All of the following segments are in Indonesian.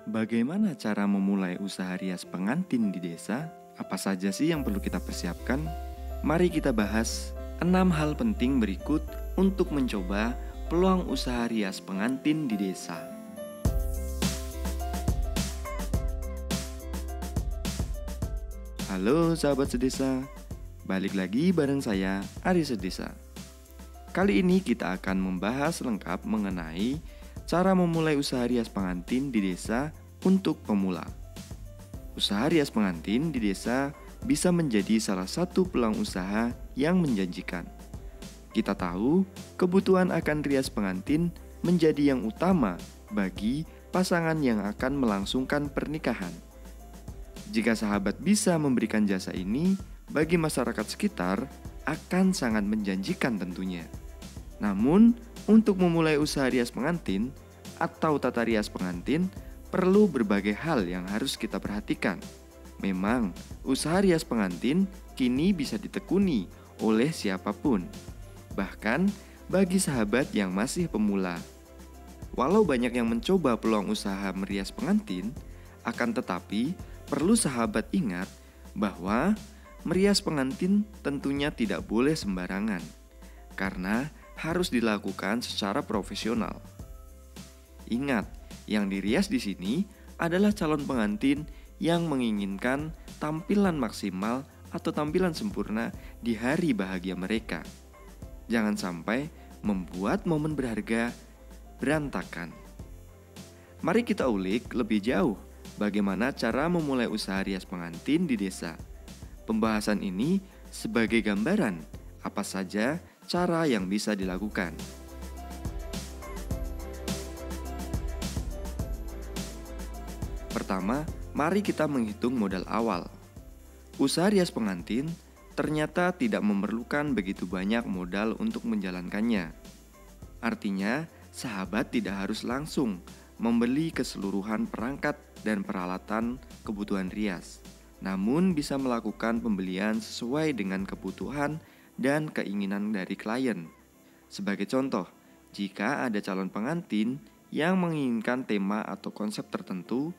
Bagaimana cara memulai usaha rias pengantin di desa? Apa saja sih yang perlu kita persiapkan? Mari kita bahas 6 hal penting berikut untuk mencoba peluang usaha rias pengantin di desa. Halo sahabat sedesa, balik lagi bareng saya Ari Sedesa. Kali ini kita akan membahas lengkap mengenai cara memulai usaha rias pengantin di desa untuk pemula. Usaha rias pengantin di desa bisa menjadi salah satu peluang usaha yang menjanjikan. Kita tahu kebutuhan akan rias pengantin menjadi yang utama bagi pasangan yang akan melangsungkan pernikahan. Jika sahabat bisa memberikan jasa ini bagi masyarakat sekitar, akan sangat menjanjikan tentunya. Namun, untuk memulai usaha rias pengantin atau tata rias pengantin, perlu berbagai hal yang harus kita perhatikan. Memang, usaha rias pengantin kini bisa ditekuni oleh siapapun, bahkan bagi sahabat yang masih pemula. Walau banyak yang mencoba peluang usaha merias pengantin, akan tetapi perlu sahabat ingat bahwa merias pengantin tentunya tidak boleh sembarangan, karena harus dilakukan secara profesional. Ingat, yang dirias di sini adalah calon pengantin yang menginginkan tampilan maksimal atau tampilan sempurna di hari bahagia mereka. Jangan sampai membuat momen berharga berantakan. Mari kita ulik lebih jauh bagaimana cara memulai usaha rias pengantin di desa. Pembahasan ini sebagai gambaran apa saja cara yang bisa dilakukan. Pertama, mari kita menghitung modal awal. Usaha rias pengantin ternyata tidak memerlukan begitu banyak modal untuk menjalankannya. Artinya, sahabat tidak harus langsung membeli keseluruhan perangkat dan peralatan kebutuhan rias, namun bisa melakukan pembelian sesuai dengan kebutuhan dan keinginan dari klien. Sebagai contoh, jika ada calon pengantin yang menginginkan tema atau konsep tertentu,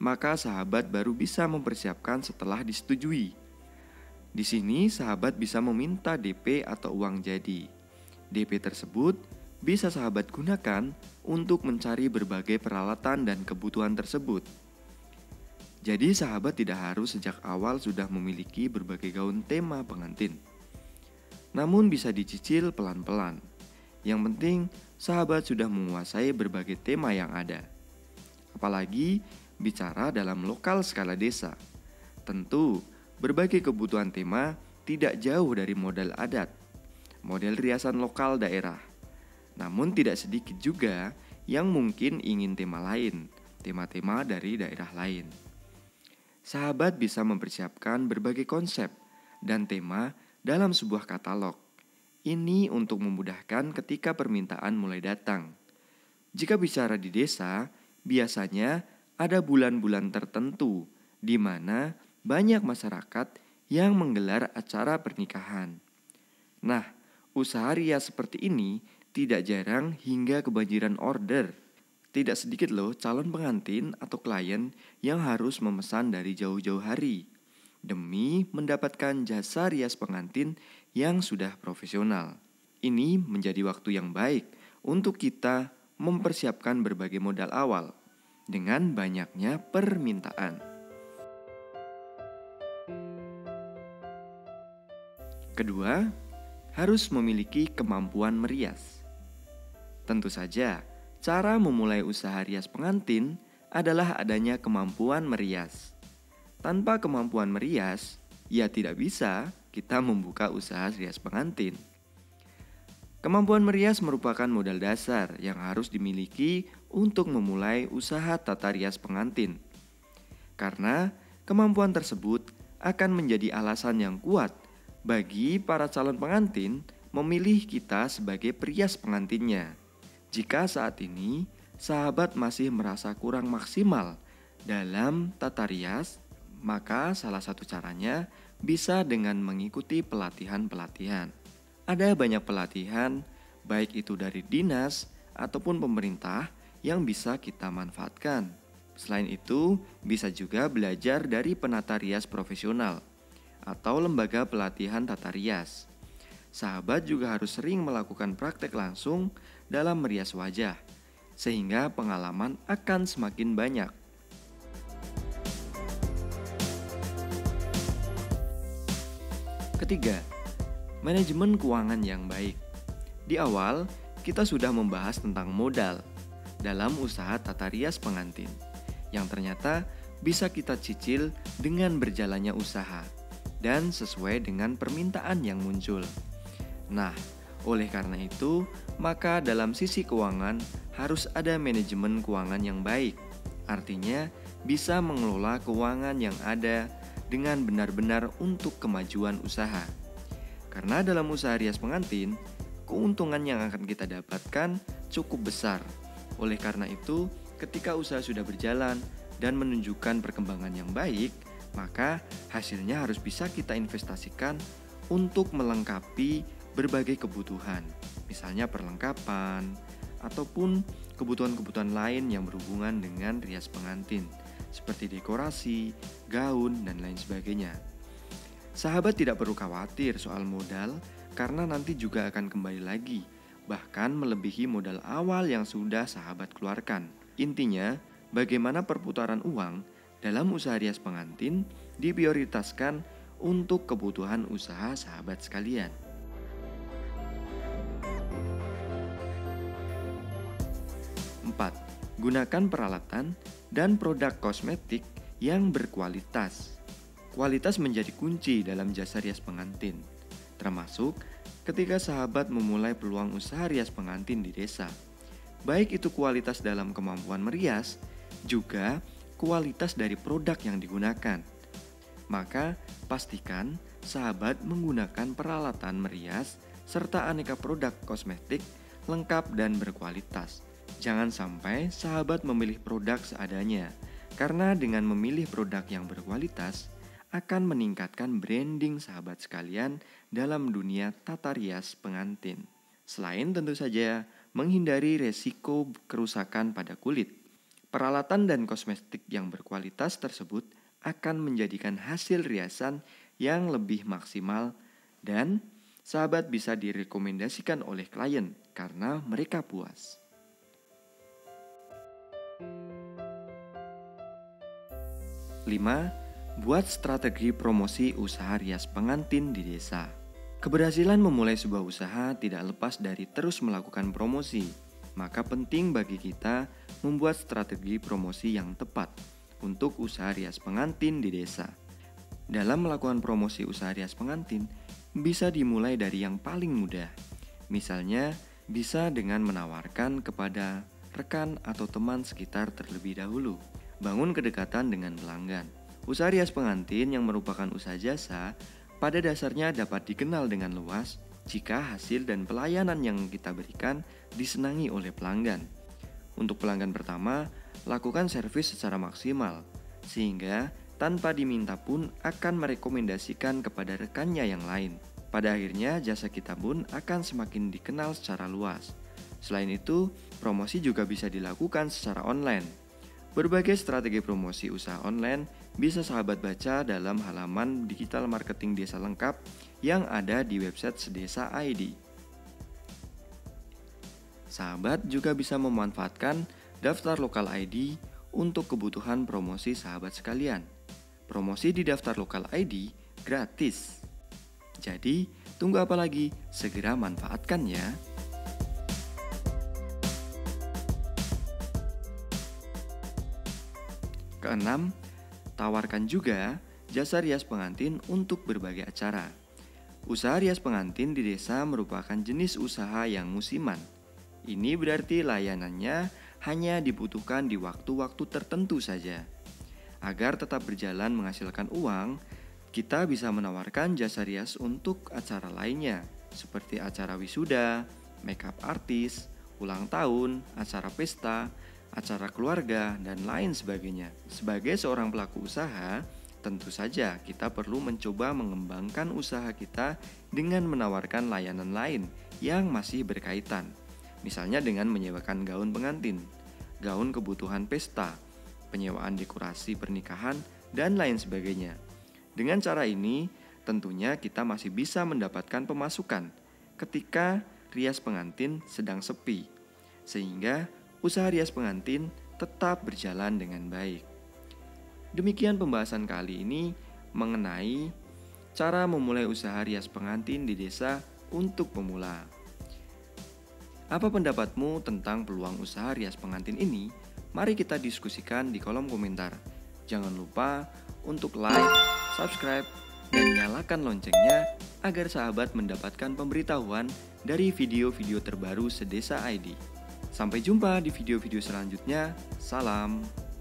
maka sahabat baru bisa mempersiapkan setelah disetujui. Di sini sahabat bisa meminta DP atau uang jadi. DP tersebut bisa sahabat gunakan untuk mencari berbagai peralatan dan kebutuhan tersebut. Jadi sahabat tidak harus sejak awal sudah memiliki berbagai gaun tema pengantin, namun bisa dicicil pelan-pelan. Yang penting sahabat sudah menguasai berbagai tema yang ada. Apalagi bicara dalam lokal skala desa. Tentu berbagai kebutuhan tema tidak jauh dari model adat, model riasan lokal daerah. Namun tidak sedikit juga yang mungkin ingin tema lain, tema-tema dari daerah lain. Sahabat bisa mempersiapkan berbagai konsep dan tema dalam sebuah katalog. Ini untuk memudahkan ketika permintaan mulai datang. Jika bicara di desa, biasanya ada bulan-bulan tertentu di mana banyak masyarakat yang menggelar acara pernikahan. Nah, usaha rias seperti ini tidak jarang hingga kebanjiran order. Tidak sedikit loh calon pengantin atau klien yang harus memesan dari jauh-jauh hari demi mendapatkan jasa rias pengantin yang sudah profesional. Ini menjadi waktu yang baik untuk kita mempersiapkan berbagai modal awal dengan banyaknya permintaan. Kedua, harus memiliki kemampuan merias. Tentu saja, cara memulai usaha rias pengantin adalah adanya kemampuan merias. Tanpa kemampuan merias, ya tidak bisa kita membuka usaha rias pengantin. Kemampuan merias merupakan modal dasar yang harus dimiliki untuk memulai usaha tata rias pengantin. Karena kemampuan tersebut akan menjadi alasan yang kuat bagi para calon pengantin memilih kita sebagai perias pengantinnya. Jika saat ini sahabat masih merasa kurang maksimal dalam tata rias, maka salah satu caranya bisa dengan mengikuti pelatihan-pelatihan. Ada banyak pelatihan, baik itu dari dinas ataupun pemerintah yang bisa kita manfaatkan. Selain itu, bisa juga belajar dari penata rias profesional atau lembaga pelatihan tata rias. Sahabat juga harus sering melakukan praktek langsung dalam merias wajah, sehingga pengalaman akan semakin banyak. Ketiga, manajemen keuangan yang baik. Di awal, kita sudah membahas tentang modal dalam usaha tata rias pengantin, yang ternyata bisa kita cicil dengan berjalannya usaha dan sesuai dengan permintaan yang muncul. Nah, oleh karena itu, maka dalam sisi keuangan harus ada manajemen keuangan yang baik. Artinya, bisa mengelola keuangan yang ada dengan benar-benar untuk kemajuan usaha. Karena dalam usaha rias pengantin, keuntungan yang akan kita dapatkan cukup besar. Oleh karena itu, ketika usaha sudah berjalan dan menunjukkan perkembangan yang baik, maka hasilnya harus bisa kita investasikan untuk melengkapi berbagai kebutuhan, misalnya perlengkapan, ataupun kebutuhan-kebutuhan lain yang berhubungan dengan rias pengantin, seperti dekorasi, gaun, dan lain sebagainya. Sahabat tidak perlu khawatir soal modal, karena nanti juga akan kembali lagi, bahkan melebihi modal awal yang sudah sahabat keluarkan. Intinya, bagaimana perputaran uang dalam usaha rias pengantin diprioritaskan untuk kebutuhan usaha sahabat sekalian. Empat, gunakan peralatan dan produk kosmetik yang berkualitas. Kualitas menjadi kunci dalam jasa rias pengantin, termasuk ketika sahabat memulai peluang usaha rias pengantin di desa. Baik itu kualitas dalam kemampuan merias, juga kualitas dari produk yang digunakan. Maka pastikan sahabat menggunakan peralatan merias serta aneka produk kosmetik lengkap dan berkualitas. Jangan sampai sahabat memilih produk seadanya, karena dengan memilih produk yang berkualitas akan meningkatkan branding sahabat sekalian dalam dunia tata rias pengantin. Selain tentu saja menghindari resiko kerusakan pada kulit, peralatan dan kosmetik yang berkualitas tersebut akan menjadikan hasil riasan yang lebih maksimal dan sahabat bisa direkomendasikan oleh klien karena mereka puas. 5. Buat strategi promosi usaha rias pengantin di desa. Keberhasilan memulai sebuah usaha tidak lepas dari terus melakukan promosi. Maka penting bagi kita membuat strategi promosi yang tepat untuk usaha rias pengantin di desa. Dalam melakukan promosi usaha rias pengantin, bisa dimulai dari yang paling mudah. Misalnya, bisa dengan menawarkan kepada rekan atau teman sekitar terlebih dahulu. Bangun kedekatan dengan pelanggan. Usaha rias pengantin yang merupakan usaha jasa pada dasarnya dapat dikenal dengan luas jika hasil dan pelayanan yang kita berikan disenangi oleh pelanggan. Untuk pelanggan pertama, lakukan servis secara maksimal, sehingga tanpa diminta pun akan merekomendasikan kepada rekannya yang lain. Pada akhirnya jasa kita pun akan semakin dikenal secara luas. Selain itu, promosi juga bisa dilakukan secara online. Berbagai strategi promosi usaha online bisa sahabat baca dalam halaman digital marketing desa lengkap yang ada di website Sedesa ID. Sahabat juga bisa memanfaatkan daftar lokal ID untuk kebutuhan promosi sahabat sekalian. Promosi di daftar lokal ID gratis. Jadi, tunggu apa lagi? Segera manfaatkan ya. Keenam, tawarkan juga jasa rias pengantin untuk berbagai acara. Usaha rias pengantin di desa merupakan jenis usaha yang musiman. Ini berarti layanannya hanya dibutuhkan di waktu-waktu tertentu saja. Agar tetap berjalan menghasilkan uang, kita bisa menawarkan jasa rias untuk acara lainnya, seperti acara wisuda, makeup artis, ulang tahun, acara pesta, acara keluarga, dan lain sebagainya. Sebagai seorang pelaku usaha, tentu saja kita perlu mencoba mengembangkan usaha kita dengan menawarkan layanan lain yang masih berkaitan. Misalnya dengan menyewakan gaun pengantin, gaun kebutuhan pesta, penyewaan dekorasi pernikahan, dan lain sebagainya. Dengan cara ini, tentunya kita masih bisa mendapatkan pemasukan ketika rias pengantin sedang sepi, sehingga usaha rias pengantin tetap berjalan dengan baik. Demikian pembahasan kali ini mengenai cara memulai usaha rias pengantin di desa untuk pemula. Apa pendapatmu tentang peluang usaha rias pengantin ini? Mari kita diskusikan di kolom komentar. Jangan lupa untuk like, subscribe, dan nyalakan loncengnya agar sahabat mendapatkan pemberitahuan dari video-video terbaru Sedesa ID. Sampai jumpa di video-video selanjutnya. Salam.